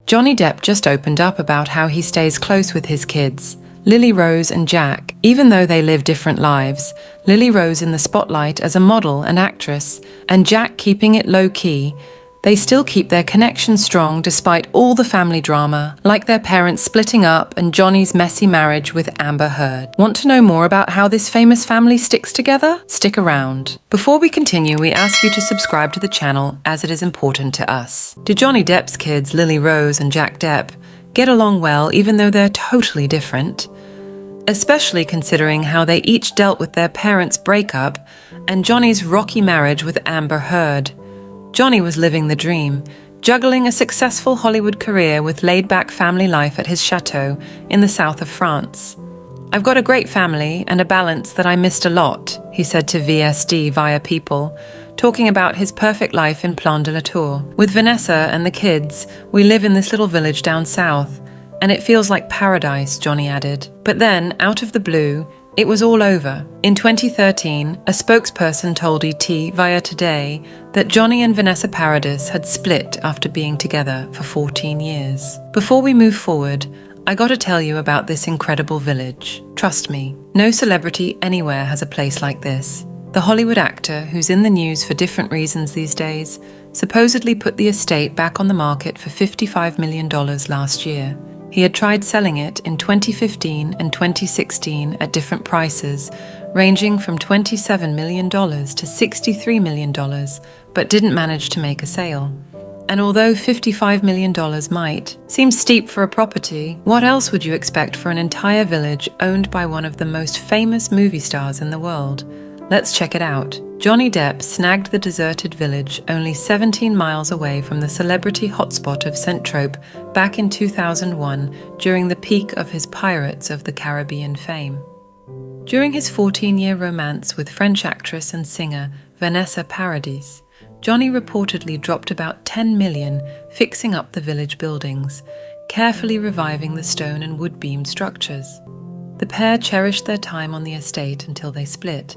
Johnny Depp just opened up about how he stays close with his kids, Lily Rose and Jack. Even though they live different lives, Lily Rose in the spotlight as a model and actress, and Jack keeping it low-key, they still keep their connection strong despite all the family drama, like their parents splitting up and Johnny's messy marriage with Amber Heard. Want to know more about how this famous family sticks together? Stick around. Before we continue, we ask you to subscribe to the channel as it is important to us. Do Johnny Depp's kids, Lily Rose and Jack Depp, get along well even though they're totally different? Especially considering how they each dealt with their parents' breakup and Johnny's rocky marriage with Amber Heard. Johnny was living the dream, juggling a successful Hollywood career with laid-back family life at his chateau in the south of France. "I've got a great family and a balance that I missed a lot," he said to VSD via People, talking about his perfect life in Plan de la Tour. "With Vanessa and the kids, we live in this little village down south, and it feels like paradise," Johnny added. But then, out of the blue, it was all over. In 2013, a spokesperson told ET via Today that Johnny and Vanessa Paradis had split after being together for 14 years. Before we move forward, I gotta tell you about this incredible village. Trust me, no celebrity anywhere has a place like this. The Hollywood actor, who's in the news for different reasons these days, supposedly put the estate back on the market for $55 million last year. He had tried selling it in 2015 and 2016 at different prices, ranging from $27 million to $63 million, but didn't manage to make a sale. And although $55 million might seem steep for a property, what else would you expect for an entire village owned by one of the most famous movie stars in the world? Let's check it out. Johnny Depp snagged the deserted village only 17 miles away from the celebrity hotspot of Saint-Tropez back in 2001 during the peak of his Pirates of the Caribbean fame. During his 14-year romance with French actress and singer Vanessa Paradis, Johnny reportedly dropped about $10 million fixing up the village buildings, carefully reviving the stone and wood-beamed structures. The pair cherished their time on the estate until they split,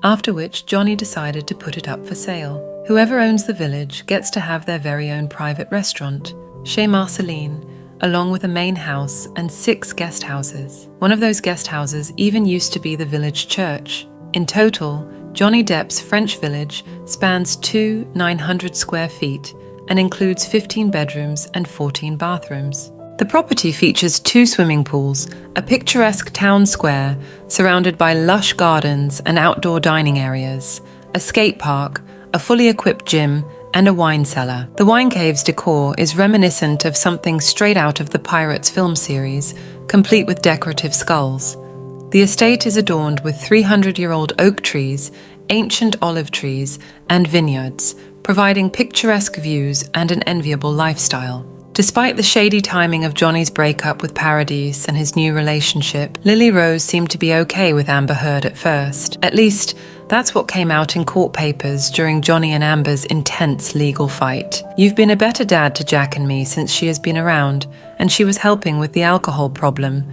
after which Johnny decided to put it up for sale. Whoever owns the village gets to have their very own private restaurant, Chez Marceline, along with a main house and 6 guest houses. One of those guest houses even used to be the village church. In total, Johnny Depp's French village spans 900 square feet and includes 15 bedrooms and 14 bathrooms. The property features 2 swimming pools, a picturesque town square surrounded by lush gardens and outdoor dining areas, a skate park, a fully equipped gym, and a wine cellar. The wine cave's decor is reminiscent of something straight out of the Pirates film series, complete with decorative skulls. The estate is adorned with 300-year-old oak trees, ancient olive trees, and vineyards, providing picturesque views and an enviable lifestyle. Despite the shady timing of Johnny's breakup with Paradis and his new relationship, Lily Rose seemed to be okay with Amber Heard at first. At least, that's what came out in court papers during Johnny and Amber's intense legal fight. "You've been a better dad to Jack and me since she has been around, and she was helping with the alcohol problem,"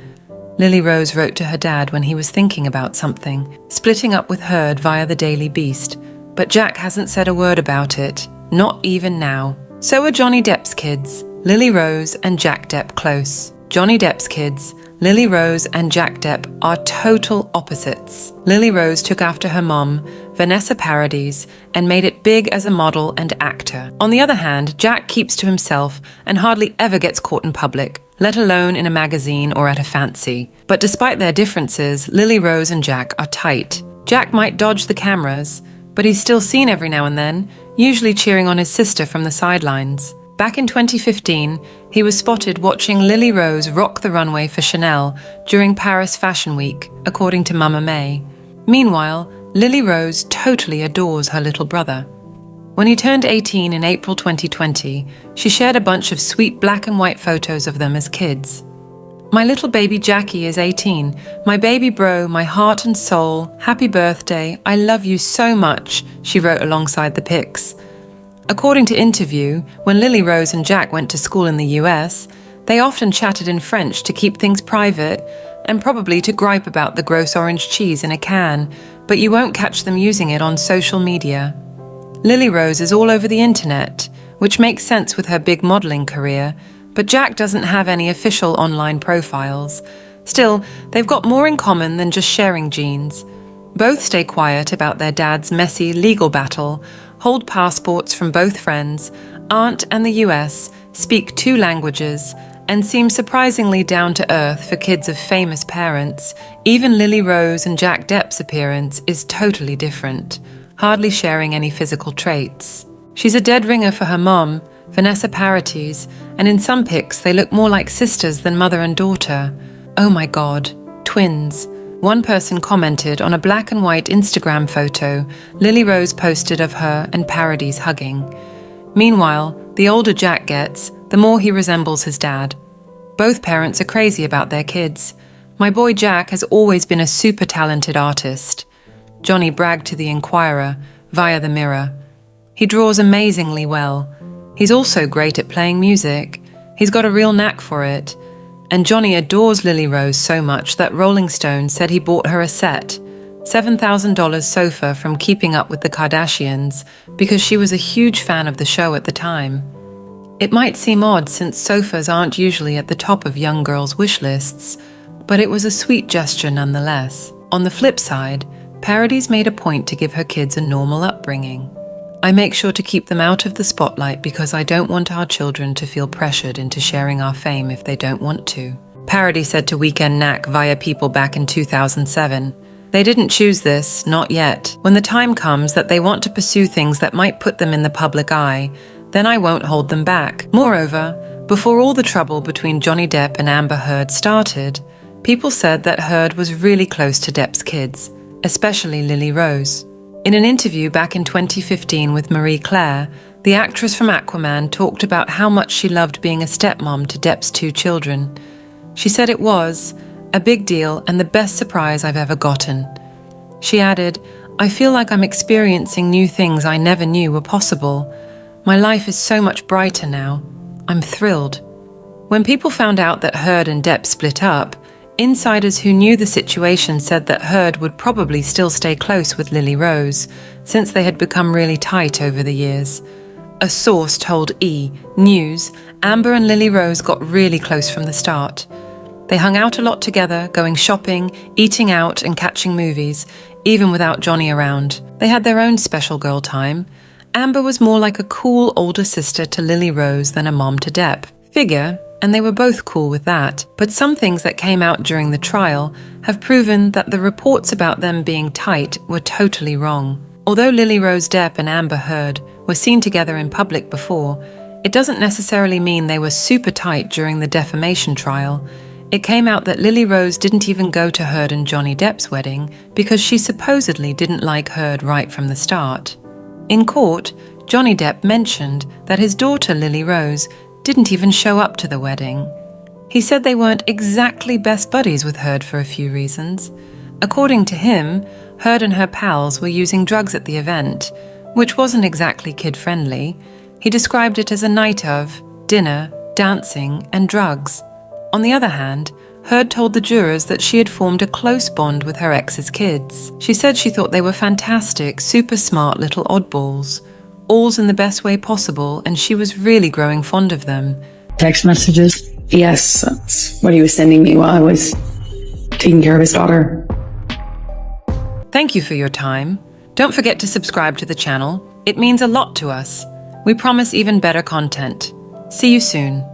Lily Rose wrote to her dad when he was thinking about something, splitting up with Heard via the Daily Beast. But Jack hasn't said a word about it, not even now. So are Johnny Depp's kids, Lily Rose and Jack Depp, close. Johnny Depp's kids, Lily Rose and Jack Depp, are total opposites. Lily Rose took after her mom, Vanessa Paradis, and made it big as a model and actor. On the other hand, Jack keeps to himself and hardly ever gets caught in public, let alone in a magazine or at a fancy. But despite their differences, Lily Rose and Jack are tight. Jack might dodge the cameras, but he's still seen every now and then, usually cheering on his sister from the sidelines. Back in 2015, he was spotted watching Lily Rose rock the runway for Chanel during Paris Fashion Week, according to Mama May. Meanwhile, Lily Rose totally adores her little brother. When he turned 18 in April 2020, she shared a bunch of sweet black and white photos of them as kids. "My little baby Jackie is 18. My baby bro, my heart and soul. Happy birthday. I love you so much," she wrote alongside the pics. According to Interview, when Lily Rose and Jack went to school in the US, they often chatted in French to keep things private and probably to gripe about the gross orange cheese in a can, but you won't catch them using it on social media. Lily Rose is all over the internet, which makes sense with her big modeling career, but Jack doesn't have any official online profiles. Still, they've got more in common than just sharing genes. Both stay quiet about their dad's messy legal battle, hold passports from both friends, aren't and the US, speak 2 languages, and seem surprisingly down to earth for kids of famous parents. Even Lily Rose and Jack Depp's appearance is totally different, hardly sharing any physical traits. She's a dead ringer for her mom, Vanessa Paradis, and in some pics they look more like sisters than mother and daughter. Oh my god, twins. One person commented on a black and white Instagram photo Lily Rose posted of her and Paradis hugging. Meanwhile, the older Jack gets, the more he resembles his dad. Both parents are crazy about their kids. My boy Jack has always been a super talented artist. Johnny bragged to the Inquirer via the Mirror. He draws amazingly well. He's also great at playing music. He's got a real knack for it. And Johnny adores Lily Rose so much that Rolling Stone said he bought her a set, $7,000 sofa from Keeping Up with the Kardashians, because she was a huge fan of the show at the time. It might seem odd since sofas aren't usually at the top of young girls' wish lists, but it was a sweet gesture nonetheless. On the flip side, Paradis made a point to give her kids a normal upbringing. I make sure to keep them out of the spotlight because I don't want our children to feel pressured into sharing our fame if they don't want to. Paradis said to Weekend Knack via People back in 2007. They didn't choose this, not yet. When the time comes that they want to pursue things that might put them in the public eye, then I won't hold them back. Moreover, before all the trouble between Johnny Depp and Amber Heard started, people said that Heard was really close to Depp's kids, especially Lily Rose. In an interview back in 2015 with Marie Claire, the actress from Aquaman talked about how much she loved being a stepmom to Depp's 2 children. She said it was a big deal and the best surprise I've ever gotten. She added, "I feel like I'm experiencing new things I never knew were possible. My life is so much brighter now. I'm thrilled." When people found out that Heard and Depp split up, insiders who knew the situation said that Heard would probably still stay close with Lily Rose, since they had become really tight over the years. A source told E! News Amber and Lily Rose got really close from the start. They hung out a lot together, going shopping, eating out and catching movies, even without Johnny around. They had their own special girl time. Amber was more like a cool older sister to Lily Rose than a mom to Depp. Figure, and they were both cool with that. But some things that came out during the trial have proven that the reports about them being tight were totally wrong. Although Lily Rose Depp and Amber Heard were seen together in public before, it doesn't necessarily mean they were super tight during the defamation trial. It came out that Lily Rose didn't even go to Heard and Johnny Depp's wedding because she supposedly didn't like Heard right from the start. In court, Johnny Depp mentioned that his daughter Lily Rose didn't even show up to the wedding. He said they weren't exactly best buddies with Heard for a few reasons. According to him, Heard and her pals were using drugs at the event, which wasn't exactly kid-friendly. He described it as a night of dinner, dancing, and drugs. On the other hand, Heard told the jurors that she had formed a close bond with her ex's kids. She said she thought they were fantastic, super smart little oddballs, alls in the best way possible, and she was really growing fond of them. Text messages? Yes, that's what he was sending me while I was taking care of his daughter. Thank you for your time. Don't forget to subscribe to the channel. It means a lot to us. We promise even better content. See you soon.